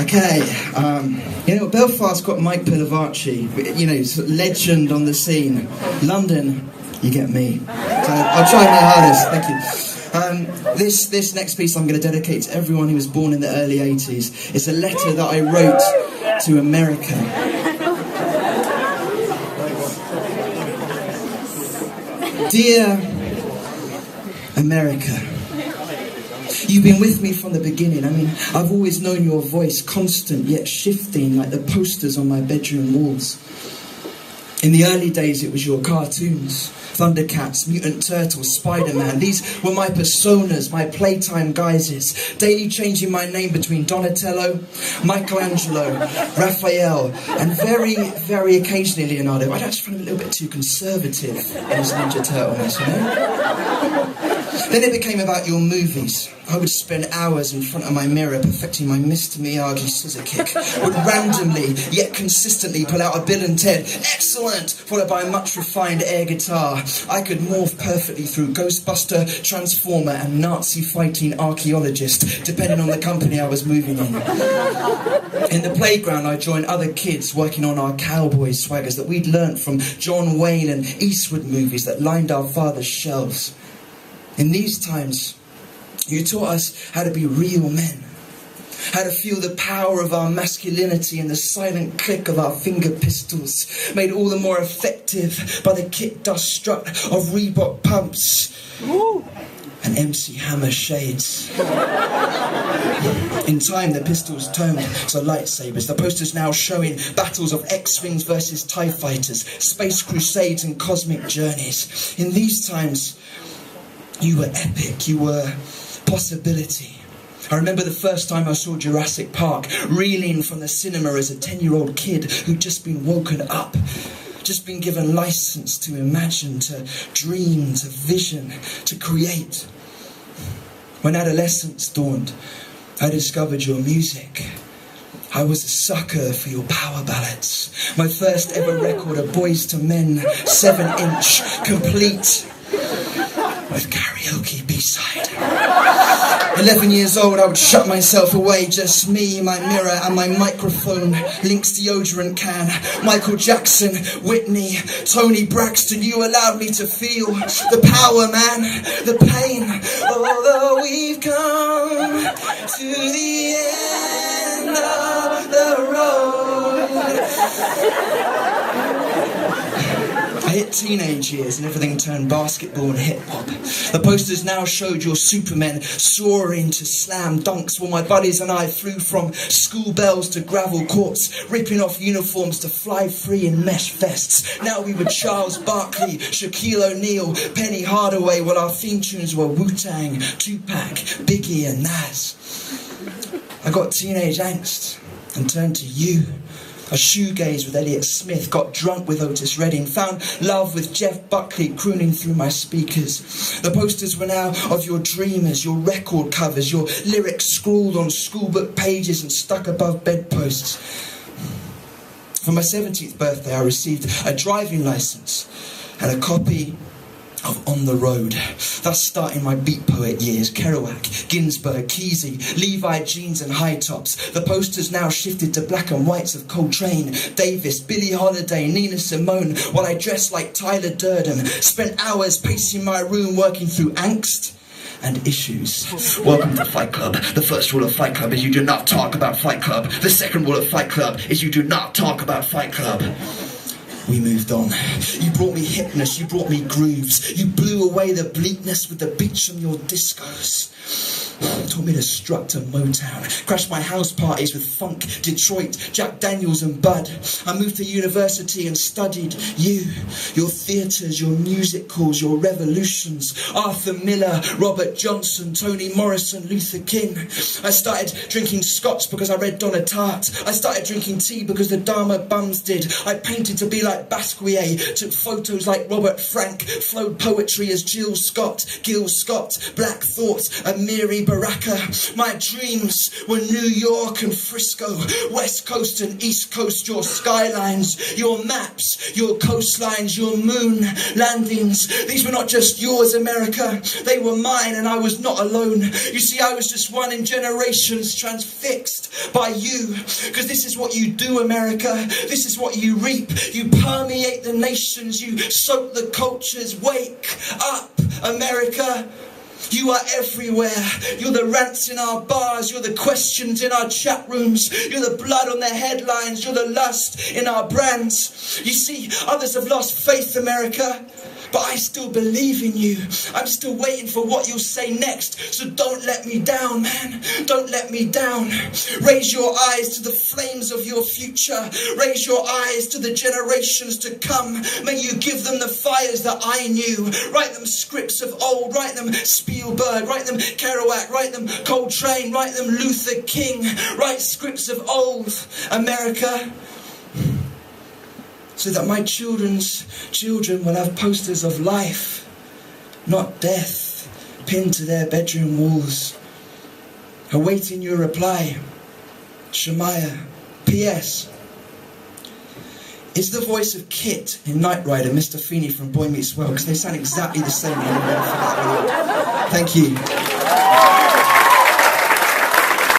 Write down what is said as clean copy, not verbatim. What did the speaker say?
Okay, Belfast got Mike Pilavachi, sort of legend on the scene. London, you get me. So I'll try my hardest, thank you. This next piece I'm going to dedicate to everyone who was born in the early 80s. It's a letter that I wrote to America. Dear America, you've been with me from the beginning. I've always known your voice, constant yet shifting like the posters on my bedroom walls. In the early days it was your cartoons, Thundercats, Mutant Turtles, Spider-Man. These were my personas, my playtime guises, daily changing my name between Donatello, Michelangelo, Raphael, and very, very occasionally Leonardo. I just found him a little bit too conservative in his Ninja Turtleness, Then it became about your movies. I would spend hours in front of my mirror perfecting my Mr. Miyagi scissor kick. Would randomly, yet consistently pull out a Bill and Ted, excellent, followed by a much refined air guitar. I could morph perfectly through Ghostbuster, Transformer and Nazi fighting archaeologist, depending on the company I was moving in. In the playground I joined other kids working on our cowboy swaggers that we'd learnt from John Wayne and Eastwood movies that lined our father's shelves. In these times, you taught us how to be real men, how to feel the power of our masculinity and the silent click of our finger pistols, made all the more effective by the kick dust strut of Reebok pumps and MC Hammer shades. In time, the pistols turned to lightsabers, the posters now showing battles of X-Wings versus TIE fighters, space crusades and cosmic journeys. In these times, you were epic, you were possibility. I remember the first time I saw Jurassic Park, reeling from the cinema as a 10-year-old kid who'd just been woken up, just been given license to imagine, to dream, to vision, to create. When adolescence dawned, I discovered your music. I was a sucker for your power ballads. My first ever record of Boyz II Men, 7-inch, complete with karaoke B-side. 11 years old, I would shut myself away, just me, my mirror and my microphone, Lynx deodorant can, Michael Jackson, Whitney, Tony Braxton. You allowed me to feel the power, man, the pain. Although we've come to the end of the road. I hit teenage years and everything turned basketball and hip-hop. The posters now showed your supermen soaring to slam dunks while my buddies and I flew from school bells to gravel courts, ripping off uniforms to fly free in mesh vests. Now we were Charles Barkley, Shaquille O'Neal, Penny Hardaway, while our theme tunes were Wu-Tang, Tupac, Biggie and Nas. I got teenage angst and turned to you. I shoegazed with Elliott Smith, got drunk with Otis Redding, found love with Jeff Buckley crooning through my speakers. The posters were now of your dreamers, your record covers, your lyrics scrawled on schoolbook pages and stuck above bedposts. For my 17th birthday, I received a driving licence and a copy of On the Road, thus starting my beat poet years. Kerouac, Ginsberg, Kesey, Levi jeans and high tops. The posters now shifted to black and whites of Coltrane, Davis, Billie Holiday, Nina Simone, while I dressed like Tyler Durden, spent hours pacing my room working through angst and issues. Welcome to Fight Club. The first rule of Fight Club is you do not talk about Fight Club. The second rule of Fight Club is you do not talk about Fight Club. We moved on. You brought me hypness, you brought me grooves. You blew away the bleakness with the beats from your discos. Taught me to strut to Motown. Crashed my house parties with funk, Detroit, Jack Daniels and Bud. I moved to university and studied you. Your theatres, your musicals, your revolutions. Arthur Miller, Robert Johnson, Toni Morrison, Luther King. I started drinking scotch because I read Donna Tartt. I started drinking tea because the Dharma Bums did. I painted to be like Basquiat, took photos like Robert Frank, flowed poetry as Gil Scott, Black Thought, Amiri Baraka America. My dreams were New York and Frisco, West Coast and East Coast, your skylines, your maps, your coastlines, your moon landings. These were not just yours, America, they were mine, and I was not alone. You see, I was just one in generations transfixed by you, because this is what you do, America. This is what you reap. You permeate the nations, you soak the cultures. Wake up, America. You are everywhere. You're the rants in our bars. You're the questions in our chat rooms. You're the blood on the headlines. You're the lust in our brands. You see, others have lost faith, America, but I still believe in you. I'm still waiting for what you'll say next. So don't let me down, man. Don't let me down. Raise your eyes to the flames of your future. Raise your eyes to the generations to come. May you give them the fires that I knew. Write them scripts of old. Write them Spielberg. Write them Kerouac. Write them Coltrane. Write them Luther King. Write scripts of old, America, so that my children's children will have posters of life, not death, pinned to their bedroom walls. Awaiting your reply, Shemaiah. P.S. Is the voice of Kit in Knight Rider Mr. Feeney from Boy Meets World? Because they sound exactly the same. Thank you.